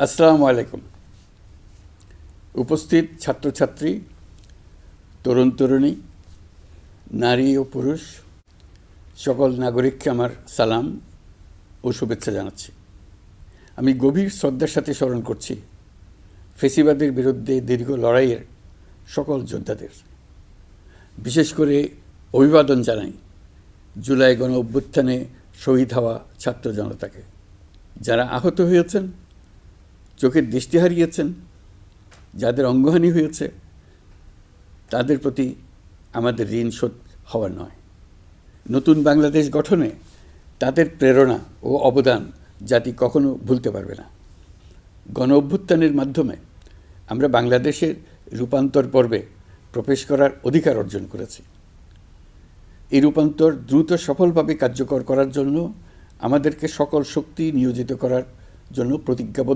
আসসালামু আলাইকুম। উপস্থিত ছাত্রছাত্রী, তরুণ তরুণী, নারী ও পুরুষ সকল নাগরিককে আমার সালাম ও শুভেচ্ছা জানাচ্ছি। আমি গভীর শ্রদ্ধার সাথে স্মরণ করছি ফেসিবাদের বিরুদ্ধে দীর্ঘ লড়াইয়ের সকল যোদ্ধাদের। বিশেষ করে অভিবাদন জানাই জুলাই গণ অভ্যুত্থানে শহীদ হওয়া ছাত্র জনতাকে, যারা আহত হয়েছেন, চোখের দৃষ্টি হারিয়েছেন, যাদের অঙ্গহানি হয়েছে, তাদের প্রতি আমাদের ঋণ শোধ হওয়ার নয়। নতুন বাংলাদেশ গঠনে তাদের প্রেরণা ও অবদান জাতি কখনো ভুলতে পারবে না। গণ অভ্যুত্থানের মাধ্যমে আমরা বাংলাদেশের রূপান্তর পর্বে প্রবেশ করার অধিকার অর্জন করেছি। এই রূপান্তর দ্রুত সফলভাবে কার্যকর করার জন্য আমাদেরকে সকল শক্তি নিয়োজিত করার জন্য প্রতিজ্ঞাবদ্ধ